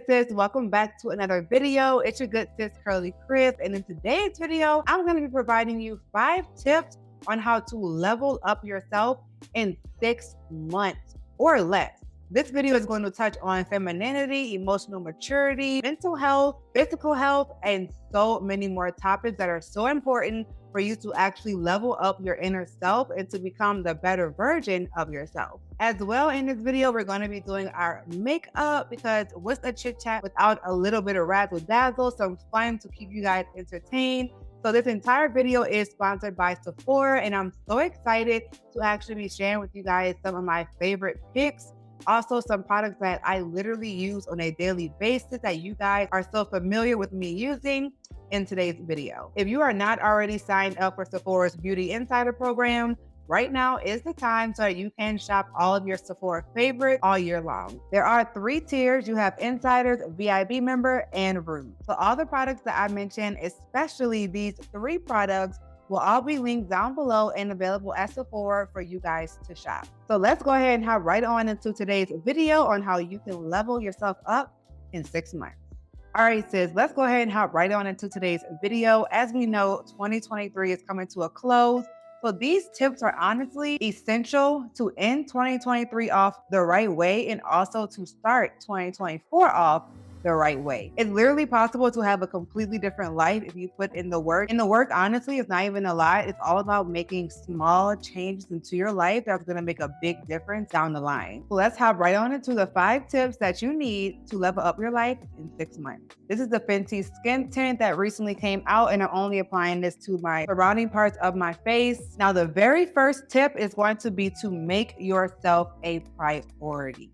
sis, welcome back to another video. It's your good sis Curly Chris, and in today's video, I'm going to be providing you 5 tips on how to level up yourself in 6 months or less. This video is going to touch on femininity, emotional maturity, mental health, physical health, and so many more topics that are so important for you to actually level up your inner self and to become the better version of yourself. As well, in this video, we're going to be doing our makeup because what's a chit chat without a little bit of razzle dazzle, some fun to keep you guys entertained. So this entire video is sponsored by Sephora, and I'm so excited to actually be sharing with you guys some of my favorite picks. Also, some products that I literally use on a daily basis that you guys are so familiar with me using in today's video. If you are not already signed up for Sephora's Beauty Insider program, right now is the time so that you can shop all of your Sephora favorites all year long. There are 3 tiers. You have Insiders, VIP member, and Root. So all the products that I mentioned, especially these 3 products, will all be linked down below and available at Sephora for you guys to shop. So let's go ahead and hop right on into today's video on how you can level yourself up in 6 months. All right, sis, let's go ahead and hop right on into today's video. As we know, 2023 is coming to a close. So these tips are honestly essential to end 2023 off the right way and also to start 2024 off the right way. It's literally possible to have a completely different life if you put in the work. And the work, honestly, is not even a lot. It's all about making small changes into your life that's going to make a big difference down the line. So let's hop right on into the 5 tips that you need to level up your life in 6 months. This is the Fenty skin tint that recently came out, and I'm only applying this to my surrounding parts of my face. Now, the very first tip is going to be to make yourself a priority.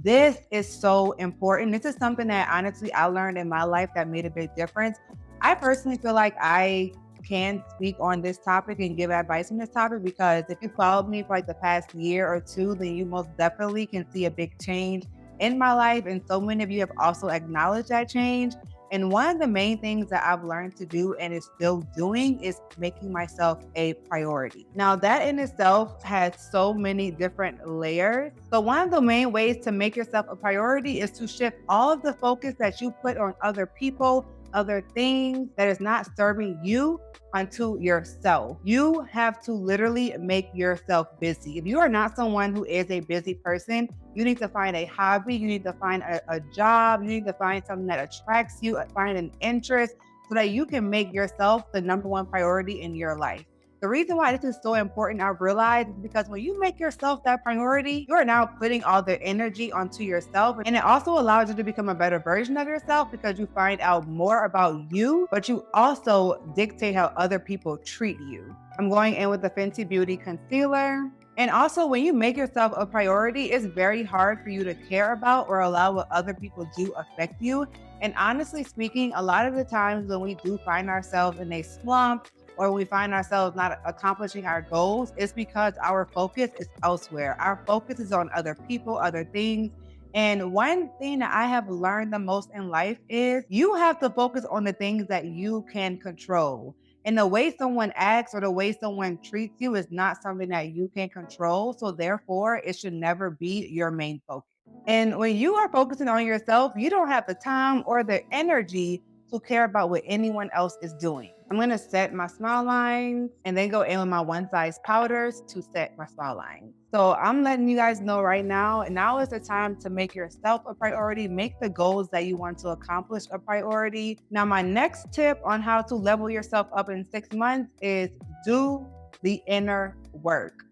This is so important. This is something that honestly I learned in my life that made a big difference. I personally feel like I can speak on this topic and give advice on this topic because if you followed me for like the past year or 2, then you most definitely can see a big change in my life. And so many of you have also acknowledged that change. And one of the main things that I've learned to do and is still doing is making myself a priority. Now, that in itself has so many different layers. So one of the main ways to make yourself a priority is to shift all of the focus that you put on other people, other things that is not serving you onto yourself. You have to literally make yourself busy. If you are not someone who is a busy person, you need to find a hobby, you need to find a job, you need to find something that attracts you, find an interest so that you can make yourself the number 1 priority in your life. The reason why this is so important, I realize, is because when you make yourself that priority, you are now putting all the energy onto yourself. And it also allows you to become a better version of yourself because you find out more about you, but you also dictate how other people treat you. I'm going in with the Fenty Beauty Concealer. And also, when you make yourself a priority, it's very hard for you to care about or allow what other people do affect you. And honestly speaking, a lot of the times when we do find ourselves in a slump, or we find ourselves not accomplishing our goals, it's because our focus is elsewhere. Our focus is on other people, other things. And one thing that I have learned the most in life is you have to focus on the things that you can control. And the way someone acts or the way someone treats you is not something that you can control. So therefore, it should never be your main focus. And when you are focusing on yourself, you don't have the time or the energy to care about what anyone else is doing. I'm going to set my smile lines and then go in with my one size powders to set my smile lines. So I'm letting you guys know right now, and now is the time to make yourself a priority. Make the goals that you want to accomplish a priority. Now, my next tip on how to level yourself up in 6 months is do the inner work.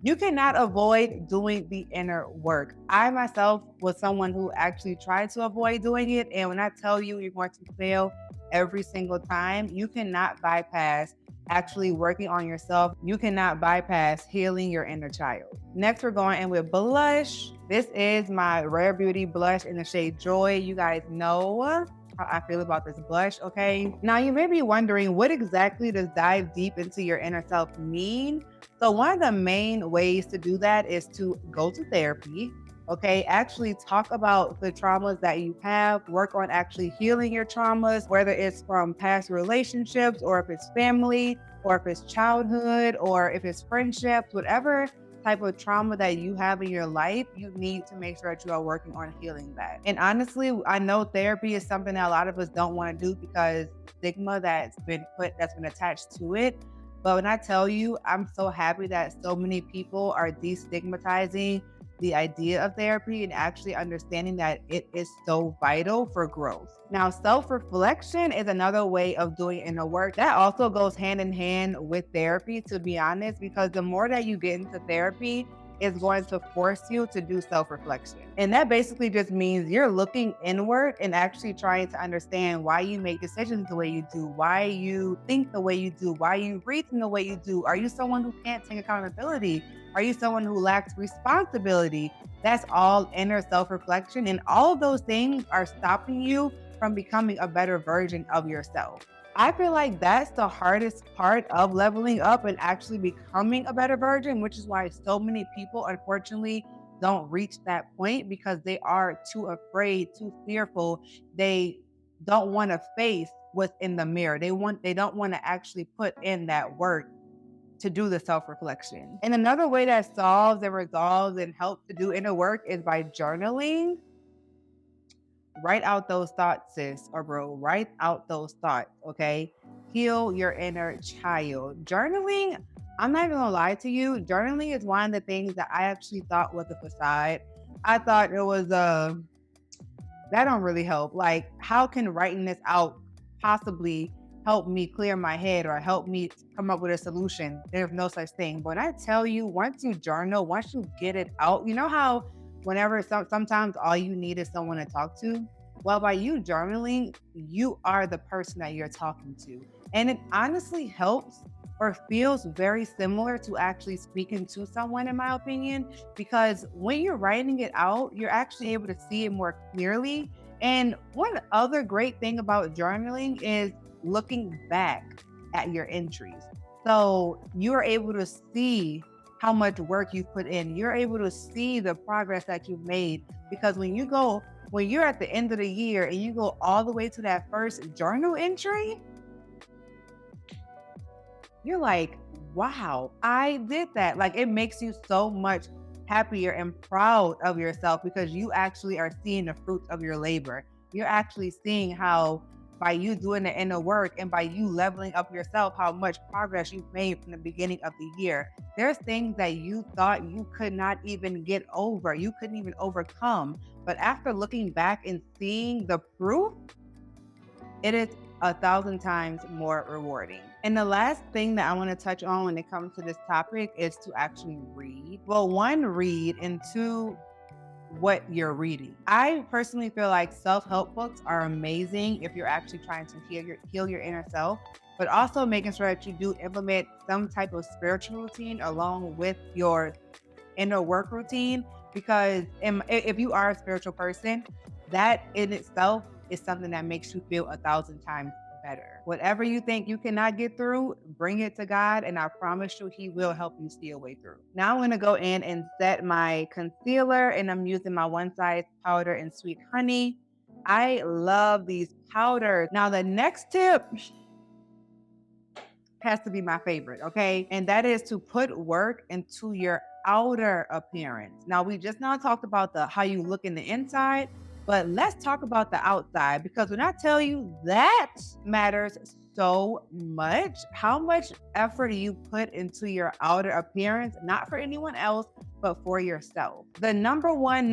You cannot avoid doing the inner work. I myself was someone who actually tried to avoid doing it. And when I tell you you're going to fail every single time, you cannot bypass actually working on yourself. You cannot bypass healing your inner child. Next, we're going in with blush. This is my Rare Beauty blush in the shade Joy. You guys know how I feel about this blush, okay? Now, you may be wondering, what exactly does dive deep into your inner self mean? So one of the main ways to do that is to go to therapy, okay? Actually talk about the traumas that you have, work on actually healing your traumas, whether it's from past relationships or if it's family or if it's childhood or if it's friendships, whatever type of trauma that you have in your life, you need to make sure that you are working on healing that. And honestly, I know therapy is something that a lot of us don't want to do because stigma that's been attached to it. But when I tell you, I'm so happy that so many people are destigmatizing the idea of therapy and actually understanding that it is so vital for growth. Now, self-reflection is another way of doing inner work that also goes hand in hand with therapy, to be honest, because the more that you get into therapy, is going to force you to do self-reflection. And that basically just means you're looking inward and actually trying to understand why you make decisions the way you do, why you think the way you do, why you reason the way you do. Are you someone who can't take accountability? Are you someone who lacks responsibility? That's all inner self-reflection. And all of those things are stopping you from becoming a better version of yourself. I feel like that's the hardest part of leveling up and actually becoming a better version, which is why so many people, unfortunately, don't reach that point because they are too afraid, too fearful. They don't want to face what's in the mirror. They don't want to actually put in that work to do the self-reflection. And another way that solves and resolves and helps to do inner work is by journaling. Write out those thoughts, sis or bro. Write out those thoughts, okay? Heal your inner child. Journaling, I'm not even gonna lie to you, journaling is one of the things that I actually thought was a facade. I thought it was that don't really help. Like, how can writing this out possibly help me clear my head or help me come up with a solution? There's no such thing. But when I tell you, once you journal, once you get it out, you know how whenever sometimes all you need is someone to talk to? Well, by you journaling, you are the person that you're talking to. And it honestly helps or feels very similar to actually speaking to someone, in my opinion, because when you're writing it out, you're actually able to see it more clearly. And one other great thing about journaling is looking back at your entries. So you're able to see how much work you've put in. You're able to see the progress that you've made because when you're at the end of the year and you go all the way to that first journal entry, you're like, wow, I did that. Like, it makes you so much happier and proud of yourself because you actually are seeing the fruits of your labor. You're actually seeing how by you doing the inner work and by you leveling up yourself, how much progress you've made from the beginning of the year. There's things that you thought you could not even get over, you couldn't even overcome. But after looking back and seeing the proof, it is 1,000 times more rewarding. And the last thing that I want to touch on when it comes to this topic is to actually read. Well, one, read, and two, what you're reading. I personally feel like self-help books are amazing if you're actually trying to heal your inner self, but also making sure that you do implement some type of spiritual routine along with your inner work routine. Because if you are a spiritual person, that in itself is something that makes you feel 1,000 times better. Whatever you think you cannot get through, bring it to God, and I promise you, He will help you see a way through. Now I'm going to go in and set my concealer, and I'm using my One Size powder in Sweet Honey. I love these powders. Now the next tip has to be my favorite, okay? And that is to put work into your outer appearance. Now we just now talked about how you look in the inside, but let's talk about the outside, because when I tell you that matters so much, how much effort do you put into your outer appearance, not for anyone else, but for yourself. The number one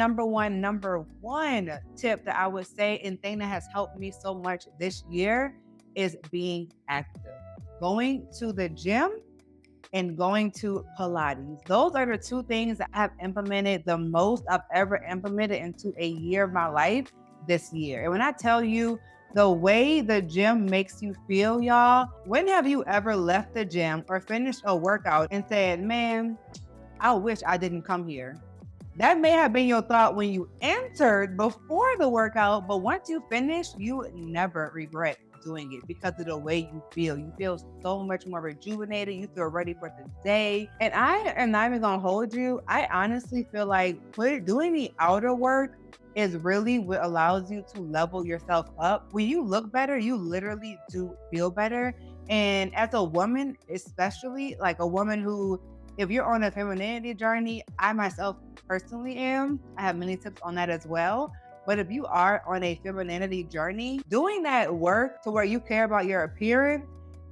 tip that I would say and thing that has helped me so much this year is being active. Going to the gym and going to Pilates. Those are the two things that I've implemented the most I've ever implemented into a year of my life this year. And when I tell you the way the gym makes you feel, y'all, when have you ever left the gym or finished a workout and said, man, I wish I didn't come here? That may have been your thought when you entered before the workout, but once you finish, you never regret doing it because of the way you feel. You feel so much more rejuvenated. You feel ready for the day. And I am not even gonna hold you. I honestly feel like doing the outer work is really what allows you to level yourself up. When you look better, you literally do feel better. And as a woman, especially like a woman who If you're on a femininity journey, I myself personally am. I have many tips on that as well. But if you are on a femininity journey, doing that work to where you care about your appearance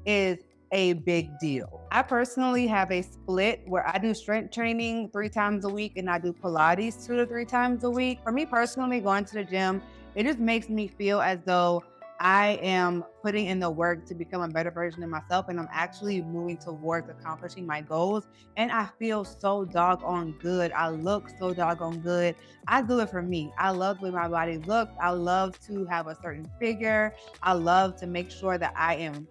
is a big deal. I personally have a split where I do strength training 3 times a week and I do Pilates 2 to 3 times a week. For me personally, going to the gym, it just makes me feel as though I am putting in the work to become a better version of myself and I'm actually moving towards accomplishing my goals. And I feel so doggone good. I look so doggone good. I do it for me. I love the way my body looks. I love to have a certain figure. I love to make sure that I am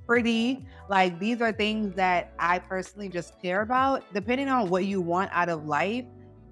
pretty. Like these are things that I personally just care about. Depending on what you want out of life,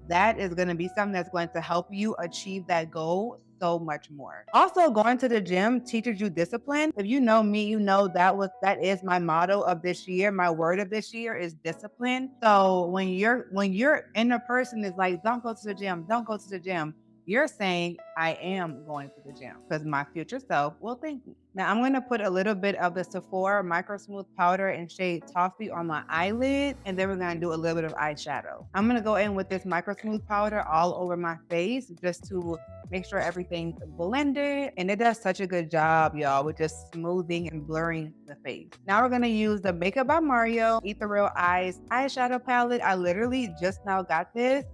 that is going to be something that's going to help you achieve that goal so much more. Also, going to the gym teaches you discipline. If you know me, you know that is my motto of this year. My word of this year is discipline. So when your inner person is like, don't go to the gym, don't go to the gym, you're saying, I am going to the gym because my future self will thank me. Now, I'm going to put a little bit of the Sephora Micro Smooth Powder in shade Toffee on my eyelid, and then we're going to do a little bit of eyeshadow. I'm going to go in with this Micro Smooth Powder all over my face just to make sure everything's blended. And it does such a good job, y'all, with just smoothing and blurring the face. Now we're going to use the Makeup by Mario Ethereal Eyes eyeshadow palette. I literally just now got this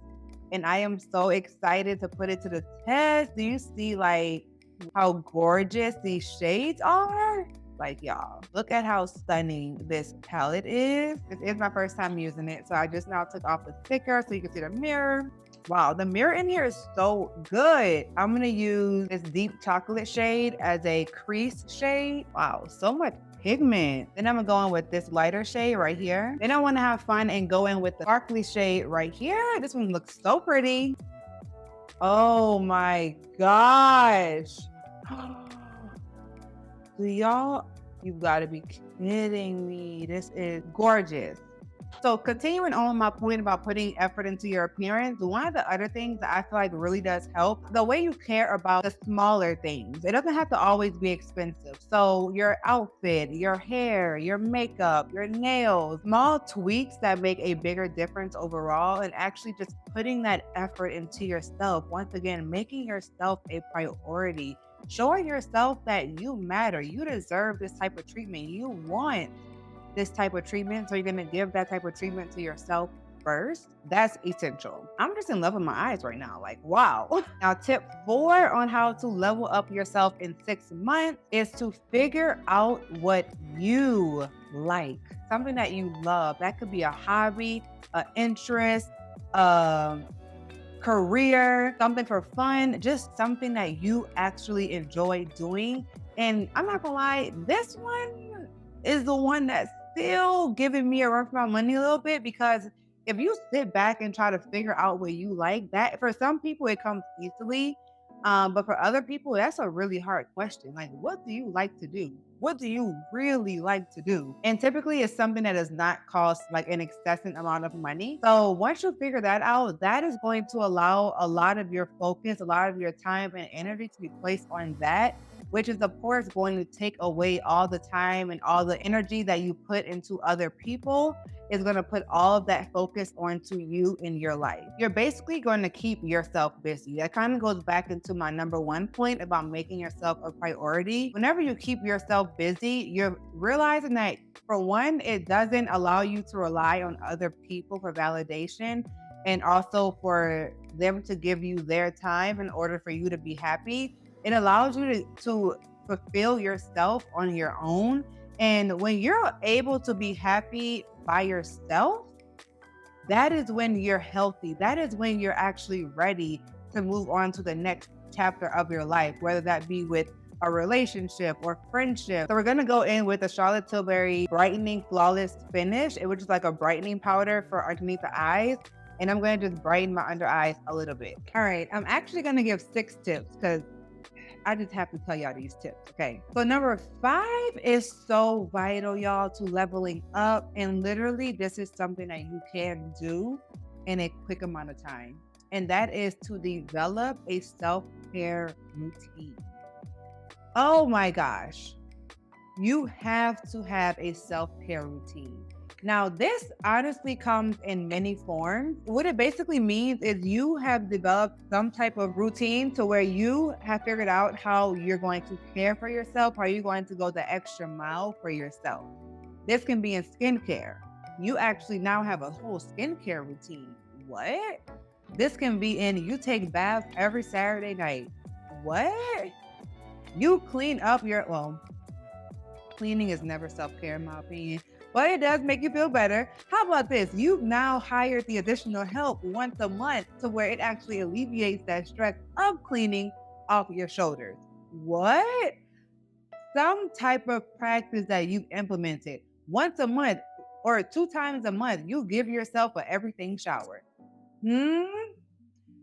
and I am so excited to put it to the test. Do you see like how gorgeous these shades are? Like y'all, look at how stunning this palette is. This is my first time using it. So I just now took off the sticker so you can see the mirror. Wow, the mirror in here is so good. I'm gonna use this deep chocolate shade as a crease shade. Wow, so much pigment. Then I'm gonna go in with this lighter shade right here. Then I wanna have fun and go in with the sparkly shade right here. This one looks so pretty. Oh my gosh. Do y'all, you gotta be kidding me. This is gorgeous. So continuing on my point about putting effort into your appearance, one of the other things that I feel like really does help, the way you care about the smaller things. It doesn't have to always be expensive. So your outfit, your hair, your makeup, your nails, small tweaks that make a bigger difference overall, and actually just putting that effort into yourself. Once again, making yourself a priority. Showing yourself that you matter. You deserve this type of treatment. You want this type of treatment. So you're going to give that type of treatment to yourself first. That's essential. I'm just in love with my eyes right now. Like, wow. Now, tip 4 on how to level up yourself in 6 months is to figure out what you like, something that you love. That could be a hobby, an interest, career, something for fun, just something that you actually enjoy doing. And I'm not gonna lie, this one is the one that's still giving me a run for my money a little bit, because if you sit back and try to figure out what you like, that for some people it comes easily. But for other people, that's a really hard question. Like, what do you like to do? What do you really like to do? And typically it's something that does not cost like an excessive amount of money. So once you figure that out, that is going to allow a lot of your focus, a lot of your time and energy to be placed on that, which is of course going to take away all the time and all the energy that you put into other people. Is going to put all of that focus onto you in your life. You're basically going to keep yourself busy. That kind of goes back into my number 1 point about making yourself a priority. Whenever you keep yourself busy, you're realizing that for one, it doesn't allow you to rely on other people for validation and also for them to give you their time in order for you to be happy. It allows you to fulfill yourself on your own. And when you're able to be happy by yourself, that is when you're healthy. That is when you're actually ready to move on to the next chapter of your life, whether that be with a relationship or friendship. So we're gonna go in with the Charlotte Tilbury Brightening Flawless Finish, which is like a brightening powder for underneath the eyes. And I'm gonna just brighten my under eyes a little bit. All right, I'm actually gonna give 6 tips because I just have to tell y'all these tips, okay? So number 5 is so vital, y'all, to leveling up. And literally, this is something that you can do in a quick amount of time. And that is to develop a self-care routine. Oh my gosh. You have to have a self-care routine. Now, this honestly comes in many forms. What it basically means is you have developed some type of routine to where you have figured out how you're going to care for yourself, how you're going to go the extra mile for yourself. This can be in skincare. You actually now have a whole skincare routine. What? This can be in you take baths every Saturday night. What? You clean up your, well, cleaning is never self-care in my opinion, but it does make you feel better. How about this? You've now hired the additional help once a month to where it actually alleviates that stress of cleaning off your shoulders. What? Some type of practice that you've implemented once a month or two times a month, you give yourself a everything shower. Hmm?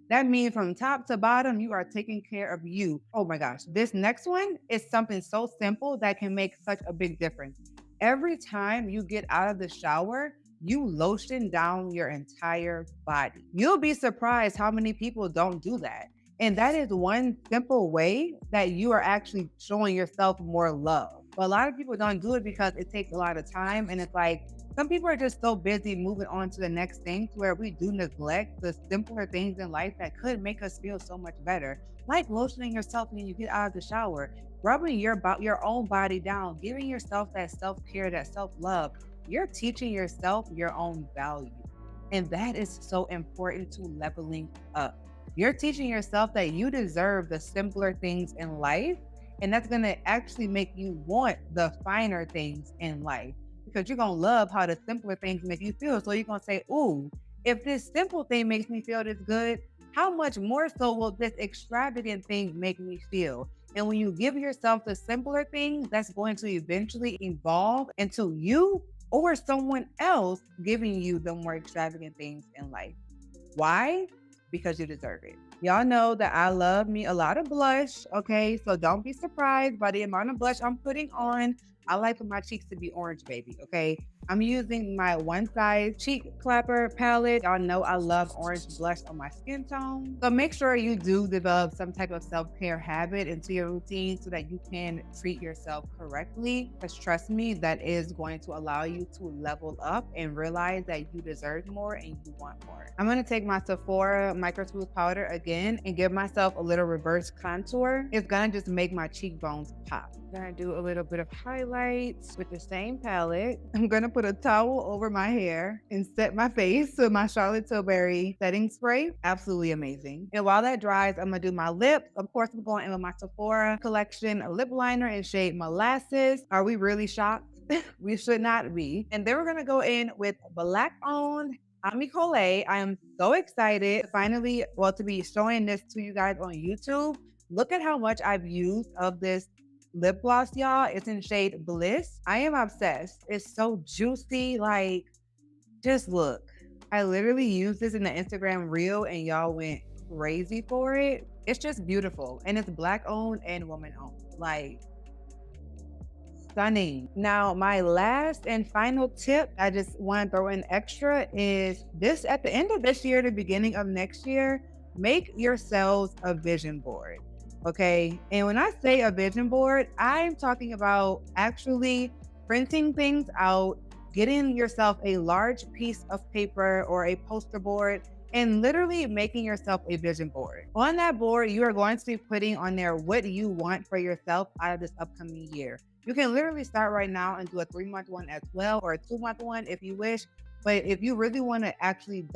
That means from top to bottom, you are taking care of you. Oh my gosh. This next one is something so simple that can make such a big difference. Every time you get out of the shower, you lotion down your entire body. You'll be surprised how many people don't do that. And that is one simple way that you are actually showing yourself more love. But a lot of people don't do it because it takes a lot of time. And it's like, some people are just so busy moving on to the next thing to where we do neglect the simpler things in life that could make us feel so much better. Like lotioning yourself when you get out of the shower, rubbing your own body down, giving yourself that self-care, that self-love. You're teaching yourself your own value. And that is so important to leveling up. You're teaching yourself that you deserve the simpler things in life. And that's going to actually make you want the finer things in life because you're going to love how the simpler things make you feel. So you're going to say, ooh, if this simple thing makes me feel this good, how much more so will this extravagant thing make me feel? And when you give yourself the simpler things, that's going to eventually evolve into you or someone else giving you the more extravagant things in life. Why? Because you deserve it. Y'all know that I love me a lot of blush, okay? So don't be surprised by the amount of blush I'm putting on. I like for my cheeks to be orange, baby, okay? I'm using my one size cheek clapper palette. Y'all know I love orange blush on my skin tone. So make sure you do develop some type of self-care habit into your routine so that you can treat yourself correctly. Because trust me, that is going to allow you to level up and realize that you deserve more and you want more. I'm going to take my Sephora micro smooth powder again and give myself a little reverse contour. It's going to just make my cheekbones pop. I'm going to do a little bit of highlights with the same palette. I'm going to put a towel over my hair and set my face with my Charlotte Tilbury setting spray. Absolutely amazing. And while that dries, I'm going to do my lips. Of course, I'm going in with my Sephora collection lip liner in shade Molasses. Are we really shocked? We should not be. And then we're going to go in with Black owned Ami Coley. I am so excited finally, to be showing this to you guys on YouTube. Look at how much I've used of this lip gloss, y'all. It's in shade Bliss. I am obsessed. It's so juicy. Like, just look. I literally used this in the Instagram reel and y'all went crazy for it. It's just beautiful. And it's Black owned and woman owned. Like, stunning. Now, my last and final tip I just want to throw in extra is this at the end of this year, the beginning of next year, make yourselves a vision board. Okay. And when I say a vision board, I'm talking about actually printing things out, getting yourself a large piece of paper or a poster board and literally making yourself a vision board. On that board, you are going to be putting on there what you want for yourself out of this upcoming year. You can literally start right now and do a 3-month one as well, or a 2-month one if you wish. But if you really want to actually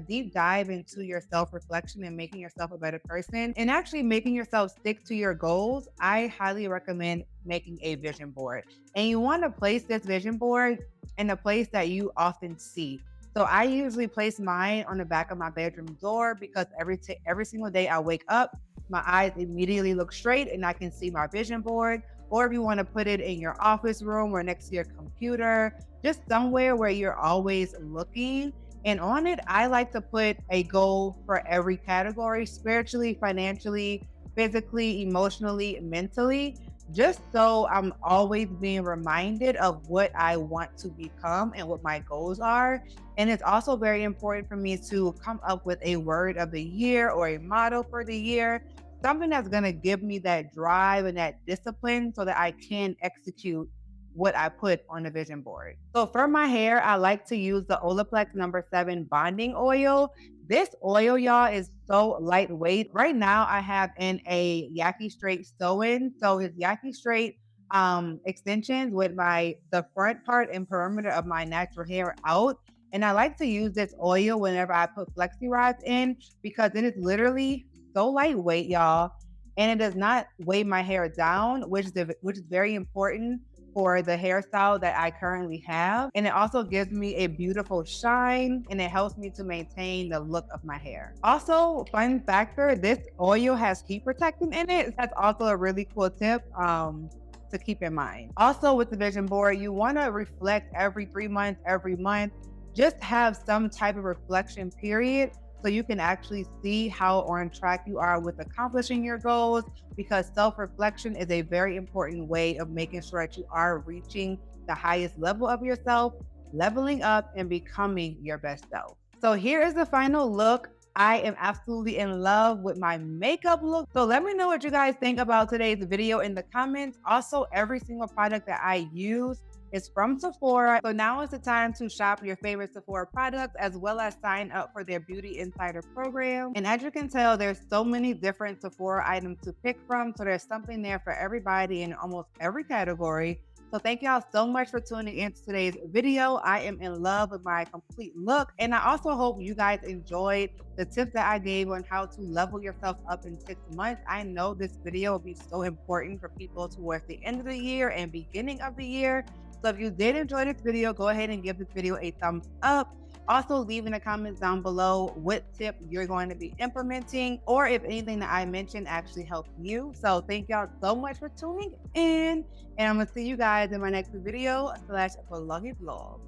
deep dive into your self-reflection and making yourself a better person and actually making yourself stick to your goals, I highly recommend making a vision board. And you want to place this vision board in a place that you often see. So I usually place mine on the back of my bedroom door because every single day I wake up, my eyes immediately look straight and I can see my vision board. Or if you want to put it in your office room or next to your computer, just somewhere where you're always looking. And on it, I like to put a goal for every category: spiritually, financially, physically, emotionally, mentally, just so I'm always being reminded of what I want to become and what my goals are. And it's also very important for me to come up with a word of the year or a motto for the year, something that's going to give me that drive and that discipline so that I can execute what I put on the vision board. So for my hair, I like to use the Olaplex number 7 bonding oil. This oil, y'all, is so lightweight. Right now, I have in a Yaki Straight sew-in. So it's Yaki Straight extensions with the front part and perimeter of my natural hair out. And I like to use this oil whenever I put flexi rods in because it is literally so lightweight, y'all, and it does not weigh my hair down, which is very important for the hairstyle that I currently have. And it also gives me a beautiful shine and it helps me to maintain the look of my hair. Also, fun factor, this oil has heat protectant in it. That's also a really cool tip. To keep in mind. Also, with the vision board, you want to reflect every 3 months, every month. Just have some type of reflection period so you can actually see how on track you are with accomplishing your goals, because self-reflection is a very important way of making sure that you are reaching the highest level of yourself, leveling up and becoming your best self. So here is the final look. I am absolutely in love with my makeup look. So let me know what you guys think about today's video in the comments. Also, every single product that I use is from Sephora. So now is the time to shop your favorite Sephora products as well as sign up for their Beauty Insider program. And as you can tell, there's so many different Sephora items to pick from. So there's something there for everybody in almost every category. So thank y'all so much for tuning in to today's video. I am in love with my complete look. And I also hope you guys enjoyed the tips that I gave on how to level yourself up in 6 months. I know this video will be so important for people towards the end of the year and beginning of the year. So if you did enjoy this video, go ahead and give this video a thumbs up. Also, leave in the comments down below what tip you're going to be implementing or if anything that I mentioned actually helped you. So thank y'all so much for tuning in. And I'm going to see you guys in my next video / vloggy vlog.